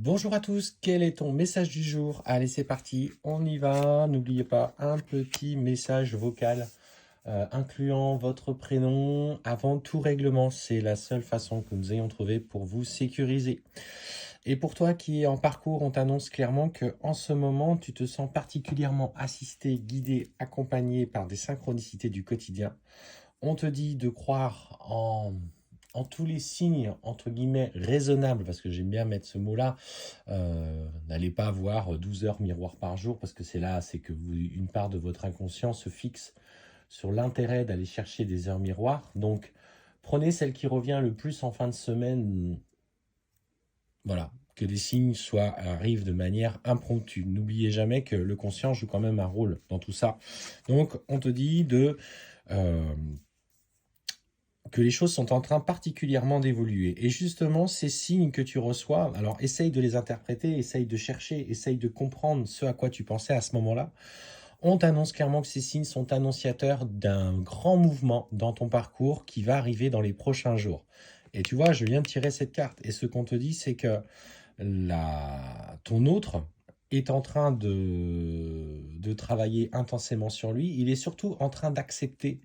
Bonjour à tous, quel est ton message du jour? Allez, c'est parti, on y va. N'oubliez pas un petit message vocal incluant votre prénom avant tout règlement. C'est la seule façon que nous ayons trouvé pour vous sécuriser. Et pour toi qui es en parcours, on t'annonce clairement que en ce moment, tu te sens particulièrement assisté, guidé, accompagné par des synchronicités du quotidien. On te dit de croire en tous les signes, entre guillemets, raisonnables, parce que j'aime bien mettre ce mot-là. N'allez pas avoir 12 heures miroir par jour, parce que c'est que une part de votre inconscient se fixe sur l'intérêt d'aller chercher des heures miroirs. Donc, prenez celle qui revient le plus en fin de semaine. Voilà, que les signes arrivent de manière impromptue. N'oubliez jamais que le conscient joue quand même un rôle dans tout ça. Donc, on te dit euh, que les choses sont en train particulièrement d'évoluer. Et justement, ces signes que tu reçois, alors essaye de les interpréter, essaye de chercher, essaye de comprendre ce à quoi tu pensais à ce moment-là. On t'annonce clairement que ces signes sont annonciateurs d'un grand mouvement dans ton parcours qui va arriver dans les prochains jours. Et tu vois, je viens de tirer cette carte. Et ce qu'on te dit, c'est que ton autre est en train de travailler intensément sur lui. Il est surtout en train d'accepter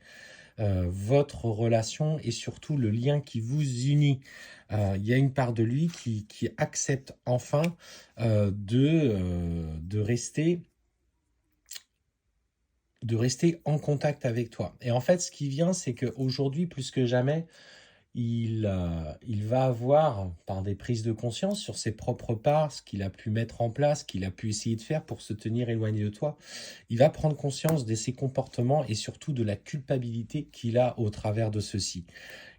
votre relation et surtout le lien qui vous unit. Il y a une part de lui qui accepte enfin de rester en contact avec toi. Et en fait, ce qui vient, c'est qu'aujourd'hui, plus que jamais, il va avoir, par des prises de conscience sur ses propres parts, ce qu'il a pu mettre en place, ce qu'il a pu essayer de faire pour se tenir éloigné de toi, il va prendre conscience de ses comportements et surtout de la culpabilité qu'il a au travers de ceci.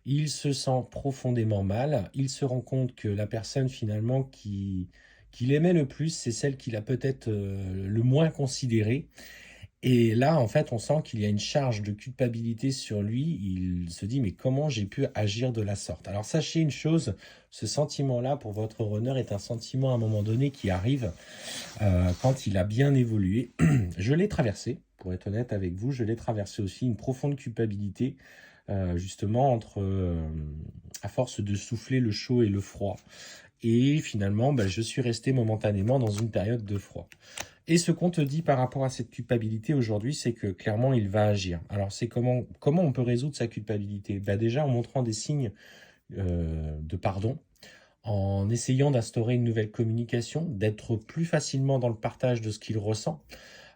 Il se sent profondément mal, il se rend compte que la personne finalement qu'il aimait le plus, c'est celle qu'il a peut-être le moins considérée. Et là, en fait, on sent qu'il y a une charge de culpabilité sur lui. Il se dit, mais comment j'ai pu agir de la sorte? Alors, sachez une chose, ce sentiment-là, pour votre runner, est un sentiment à un moment donné qui arrive quand il a bien évolué. Je l'ai traversé, pour être honnête avec vous, je l'ai traversé aussi, une profonde culpabilité, justement, à force de souffler le chaud et le froid. Et finalement, je suis resté momentanément dans une période de froid. Et ce qu'on te dit par rapport à cette culpabilité aujourd'hui, c'est que clairement, il va agir. Alors, c'est comment on peut résoudre sa culpabilité? Déjà, en montrant des signes de pardon, en essayant d'instaurer une nouvelle communication, d'être plus facilement dans le partage de ce qu'il ressent.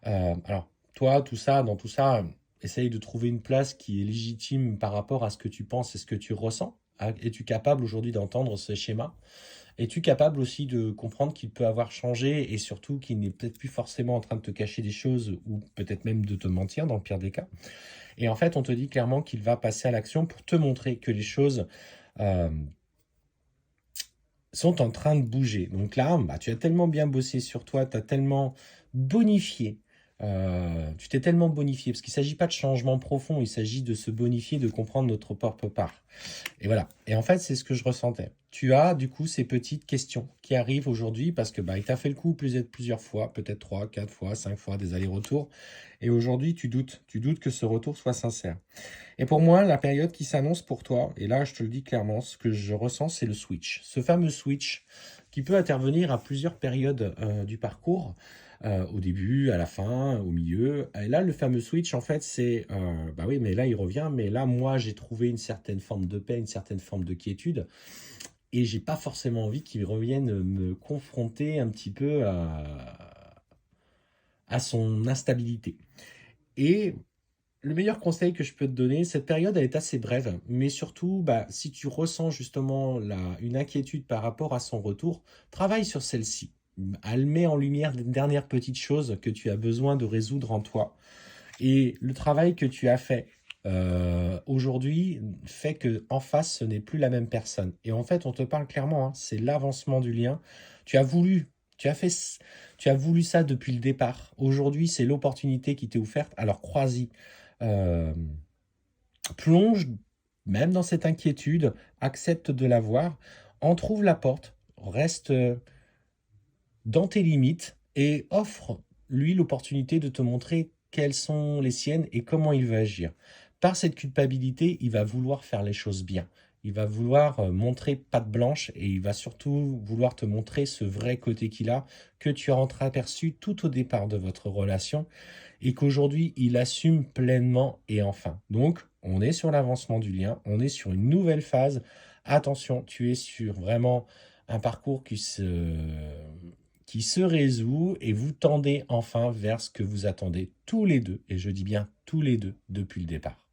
Alors, toi, dans tout ça, essaye de trouver une place qui est légitime par rapport à ce que tu penses et ce que tu ressens. Es-tu capable aujourd'hui d'entendre ce schéma? Es-tu capable aussi de comprendre qu'il peut avoir changé et surtout qu'il n'est peut-être plus forcément en train de te cacher des choses ou peut-être même de te mentir dans le pire des cas? Et en fait, on te dit clairement qu'il va passer à l'action pour te montrer que les choses euh, sont en train de bouger. Donc là, tu as tellement bien bossé sur toi, tu as tellement bonifié, tu t'es tellement bonifié, parce qu'il ne s'agit pas de changement profond, il s'agit de se bonifier, de comprendre notre propre part. Et voilà. Et en fait, c'est ce que je ressentais. Tu as du coup ces petites questions qui arrivent aujourd'hui parce que il t'a fait le coup plusieurs fois, peut-être 3, 4 fois, 5 fois des allers-retours. Et aujourd'hui, tu doutes que ce retour soit sincère. Et pour moi, la période qui s'annonce pour toi, et là je te le dis clairement, ce que je ressens, c'est le switch. Ce fameux switch qui peut intervenir à plusieurs périodes du parcours, au début, à la fin, au milieu. Et là, le fameux switch, en fait, c'est, bah oui, mais là, il revient, mais là, moi, j'ai trouvé une certaine forme de paix, une certaine forme de quiétude, et j'ai pas forcément envie qu'il revienne me confronter un petit peu à son instabilité. Et le meilleur conseil que je peux te donner, cette période, elle est assez brève, mais surtout, si tu ressens justement une inquiétude par rapport à son retour, travaille sur celle-ci. Elle met en lumière des dernières petites choses que tu as besoin de résoudre en toi. Et le travail que tu as fait aujourd'hui fait que en face, ce n'est plus la même personne. Et en fait, on te parle clairement, hein, c'est l'avancement du lien. Tu as voulu, tu as fait, tu as voulu ça depuis le départ. Aujourd'hui, c'est l'opportunité qui t'est offerte. Alors crois-y. Euh, Plonge même dans cette inquiétude, accepte de l'avoir, en trouve la porte, reste dans tes limites et offre lui l'opportunité de te montrer quelles sont les siennes et comment il veut agir. Par cette culpabilité, il va vouloir faire les choses bien. il va vouloir montrer patte blanche et il va surtout vouloir te montrer ce vrai côté qu'il a, que tu as entreaperçu tout au départ de votre relation et qu'aujourd'hui il assume pleinement et enfin. Donc, on est sur l'avancement du lien, on est sur une nouvelle phase. Attention, tu es sur vraiment un parcours qui se résout et vous tendez enfin vers ce que vous attendez tous les deux, et je dis bien tous les deux, depuis le départ.